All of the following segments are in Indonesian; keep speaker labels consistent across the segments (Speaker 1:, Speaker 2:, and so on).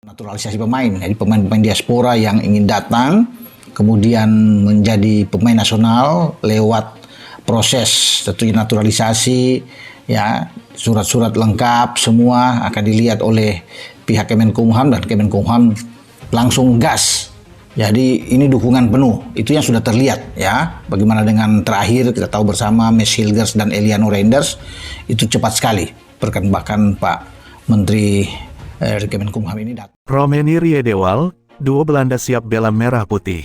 Speaker 1: Naturalisasi pemain, jadi pemain-pemain diaspora yang ingin datang, kemudian menjadi pemain nasional lewat proses tentunya naturalisasi, ya surat-surat lengkap semua akan dilihat oleh pihak Kemenkumham dan Kemenkumham langsung gas. Jadi ini dukungan penuh, itu yang sudah terlihat ya. Bagaimana dengan terakhir kita tahu bersama Mes Hilgers dan Eliano Reinders, itu cepat sekali. Bahkan Pak Menteri Kemenkumham ini datang.
Speaker 2: Romeni Riedewald, duo Belanda siap bela merah putih.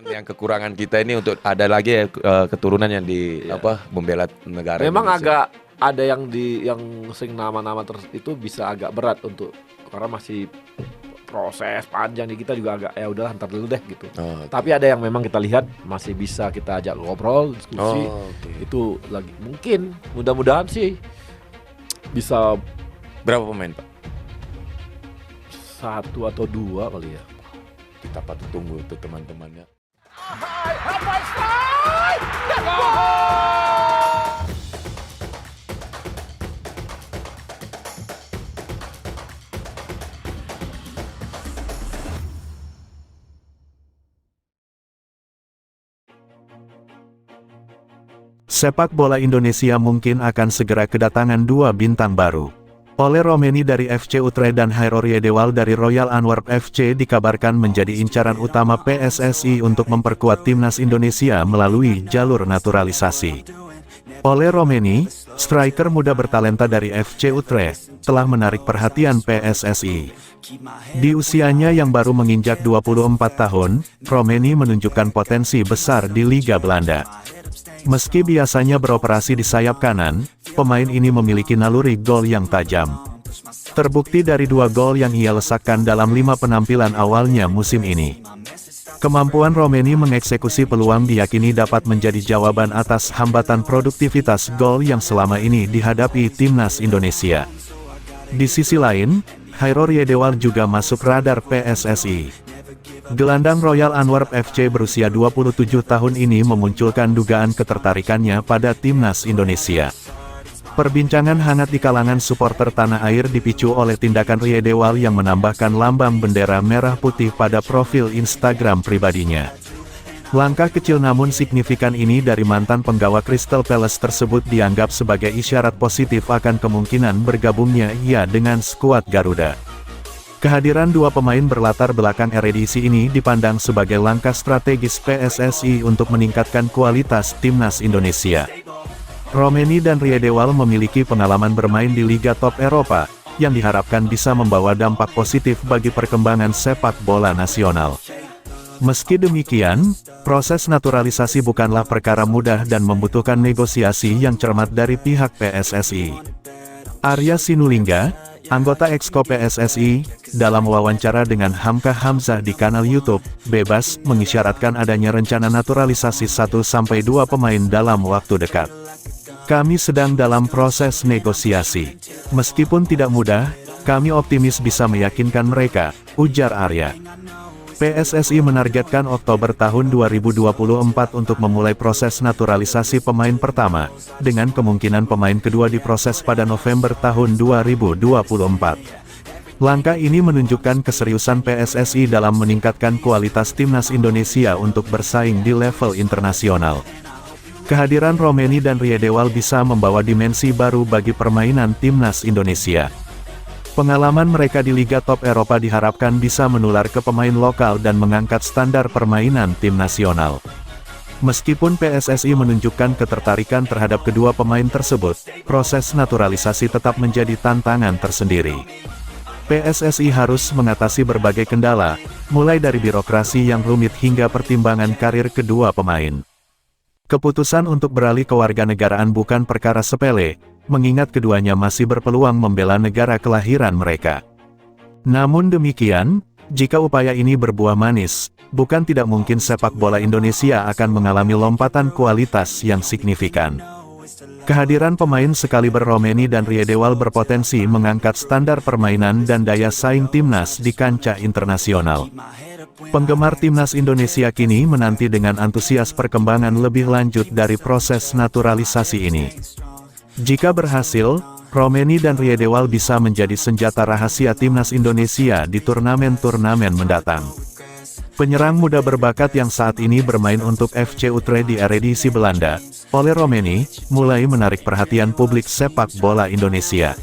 Speaker 3: Yang kekurangan kita ini untuk ada lagi keturunan yang membela negara.
Speaker 4: Memang
Speaker 3: Indonesia.
Speaker 4: agak ada yang sing nama-nama itu bisa agak berat untuk karena masih proses panjang di kita juga agak ya udahlah ntar dulu deh gitu.
Speaker 3: Okay.
Speaker 4: Tapi ada yang memang kita lihat masih bisa kita ajak ngobrol, diskusi.
Speaker 3: Okay.
Speaker 4: Itu lagi mungkin mudah-mudahan sih bisa
Speaker 3: Berapa pemain, Pak?
Speaker 4: 1 atau 2 kali ya.
Speaker 3: Kita patut tunggu itu teman-temannya.
Speaker 2: Sepak bola Indonesia mungkin akan segera kedatangan 2 bintang baru. Ole Romeni dari FC Utrecht dan Hairo Riedewald dari Royal Antwerp FC dikabarkan menjadi incaran utama PSSI untuk memperkuat timnas Indonesia melalui jalur naturalisasi. Ole Romeni, striker muda bertalenta dari FC Utrecht, telah menarik perhatian PSSI. Di usianya yang baru menginjak 24 tahun, Romeni menunjukkan potensi besar di Liga Belanda. Meski biasanya beroperasi di sayap kanan, pemain ini memiliki naluri gol yang tajam. Terbukti dari 2 gol yang ia lesakkan dalam 5 penampilan awalnya musim ini. Kemampuan Romeni mengeksekusi peluang diyakini dapat menjadi jawaban atas hambatan produktivitas gol yang selama ini dihadapi timnas Indonesia. Di sisi lain, Hairo Riedewald juga masuk radar PSSI. Gelandang Royal Antwerp FC berusia 27 tahun ini memunculkan dugaan ketertarikannya pada timnas Indonesia. Perbincangan hangat di kalangan supporter tanah air dipicu oleh tindakan Riedewald yang menambahkan lambang bendera merah putih pada profil Instagram pribadinya. Langkah kecil namun signifikan ini dari mantan penggawa Crystal Palace tersebut dianggap sebagai isyarat positif akan kemungkinan bergabungnya ia dengan skuad Garuda. Kehadiran 2 pemain berlatar belakang Eredivisie ini dipandang sebagai langkah strategis PSSI untuk meningkatkan kualitas timnas Indonesia. Romeni dan Riedewald memiliki pengalaman bermain di Liga Top Eropa, yang diharapkan bisa membawa dampak positif bagi perkembangan sepak bola nasional. Meski demikian, proses naturalisasi bukanlah perkara mudah dan membutuhkan negosiasi yang cermat dari pihak PSSI. Arya Sinulinga, anggota Exco PSSI, dalam wawancara dengan Hamka Hamzah di kanal YouTube Bebas, mengisyaratkan adanya rencana naturalisasi 1-2 pemain dalam waktu dekat. Kami sedang dalam proses negosiasi. Meskipun tidak mudah, kami optimis bisa meyakinkan mereka, ujar Arya. PSSI menargetkan Oktober tahun 2024 untuk memulai proses naturalisasi pemain pertama, dengan kemungkinan pemain kedua diproses pada November tahun 2024. Langkah ini menunjukkan keseriusan PSSI dalam meningkatkan kualitas timnas Indonesia untuk bersaing di level internasional. Kehadiran Romeni dan Riedewald bisa membawa dimensi baru bagi permainan timnas Indonesia. Pengalaman mereka di Liga Top Eropa diharapkan bisa menular ke pemain lokal dan mengangkat standar permainan tim nasional. Meskipun PSSI menunjukkan ketertarikan terhadap kedua pemain tersebut, proses naturalisasi tetap menjadi tantangan tersendiri. PSSI harus mengatasi berbagai kendala, mulai dari birokrasi yang rumit hingga pertimbangan karir kedua pemain. Keputusan untuk beralih ke warganegaraan bukan perkara sepele, mengingat keduanya masih berpeluang membela negara kelahiran mereka. Namun demikian, jika upaya ini berbuah manis, bukan tidak mungkin sepak bola Indonesia akan mengalami lompatan kualitas yang signifikan. Kehadiran pemain sekaliber Romeni dan Riedewald berpotensi mengangkat standar permainan dan daya saing timnas di kancah internasional. Penggemar timnas Indonesia kini menanti dengan antusias perkembangan lebih lanjut dari proses naturalisasi ini. Jika berhasil, Romeni dan Riedewald bisa menjadi senjata rahasia timnas Indonesia di turnamen-turnamen mendatang. Penyerang muda berbakat yang saat ini bermain untuk FC Utrecht di Eredivisie Belanda, Ole Romeni, mulai menarik perhatian publik sepak bola Indonesia.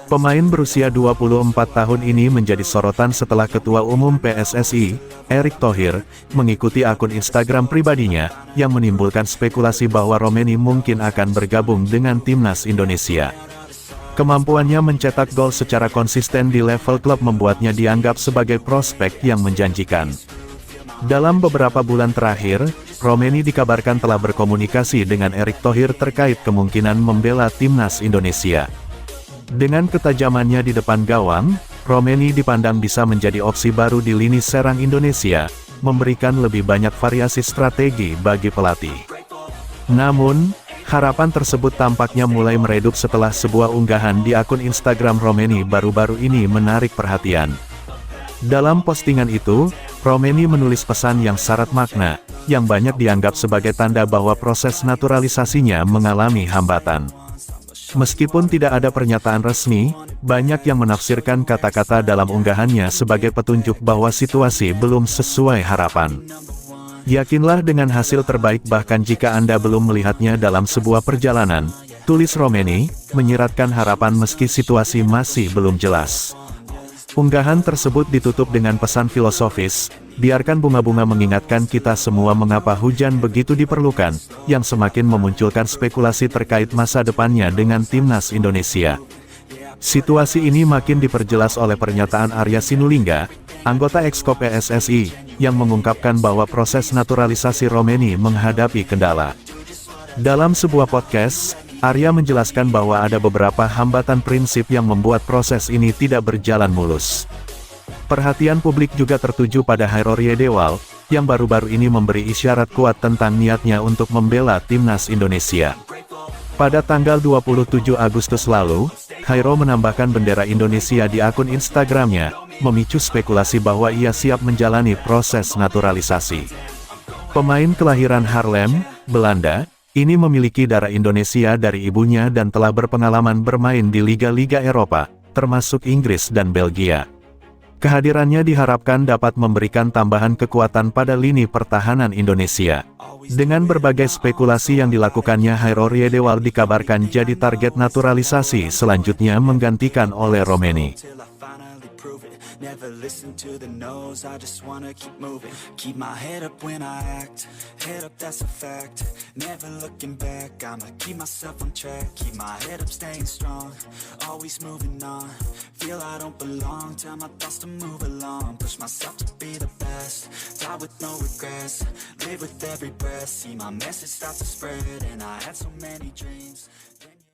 Speaker 2: Pemain berusia 24 tahun ini menjadi sorotan setelah Ketua Umum PSSI, Erick Thohir, mengikuti akun Instagram pribadinya, yang menimbulkan spekulasi bahwa Romeni mungkin akan bergabung dengan timnas Indonesia. Kemampuannya mencetak gol secara konsisten di level klub membuatnya dianggap sebagai prospek yang menjanjikan. Dalam beberapa bulan terakhir, Romeni dikabarkan telah berkomunikasi dengan Erick Thohir terkait kemungkinan membela timnas Indonesia. Dengan ketajamannya di depan gawang, Romeni dipandang bisa menjadi opsi baru di lini serang Indonesia, memberikan lebih banyak variasi strategi bagi pelatih. Namun, harapan tersebut tampaknya mulai meredup setelah sebuah unggahan di akun Instagram Romeni baru-baru ini menarik perhatian. Dalam postingan itu, Romeni menulis pesan yang syarat makna, yang banyak dianggap sebagai tanda bahwa proses naturalisasinya mengalami hambatan. Meskipun tidak ada pernyataan resmi, banyak yang menafsirkan kata-kata dalam unggahannya sebagai petunjuk bahwa situasi belum sesuai harapan. Yakinlah dengan hasil terbaik bahkan jika Anda belum melihatnya dalam sebuah perjalanan, tulis Romeni, menyiratkan harapan meski situasi masih belum jelas. Unggahan tersebut ditutup dengan pesan filosofis, biarkan bunga-bunga mengingatkan kita semua mengapa hujan begitu diperlukan, yang semakin memunculkan spekulasi terkait masa depannya dengan timnas Indonesia. Situasi ini makin diperjelas oleh pernyataan Arya Sinulinga, anggota Exco PSSI, yang mengungkapkan bahwa proses naturalisasi Romeni menghadapi kendala. Dalam sebuah podcast, Arya menjelaskan bahwa ada beberapa hambatan prinsip yang membuat proses ini tidak berjalan mulus. Perhatian publik juga tertuju pada Hairo Riedewald, yang baru-baru ini memberi isyarat kuat tentang niatnya untuk membela timnas Indonesia. Pada tanggal 27 Agustus lalu, Hairo menambahkan bendera Indonesia di akun Instagramnya, memicu spekulasi bahwa ia siap menjalani proses naturalisasi. Pemain kelahiran Haarlem, Belanda, ini memiliki darah Indonesia dari ibunya dan telah berpengalaman bermain di liga-liga Eropa, termasuk Inggris dan Belgia. Kehadirannya diharapkan dapat memberikan tambahan kekuatan pada lini pertahanan Indonesia. Dengan berbagai spekulasi yang dilakukannya, Hairo Riedewald dikabarkan jadi target naturalisasi selanjutnya menggantikan Ole Romeni.
Speaker 5: Never listen to the no's, I just wanna keep moving. Keep my head up when I act, head up that's a fact. Never looking back, I'ma keep myself on track. Keep my head up staying strong, always moving on. Feel I don't belong, tell my thoughts to move along. Push myself to be the best, die with no regrets. Live with every breath, see my message start to spread. And I had so many dreams.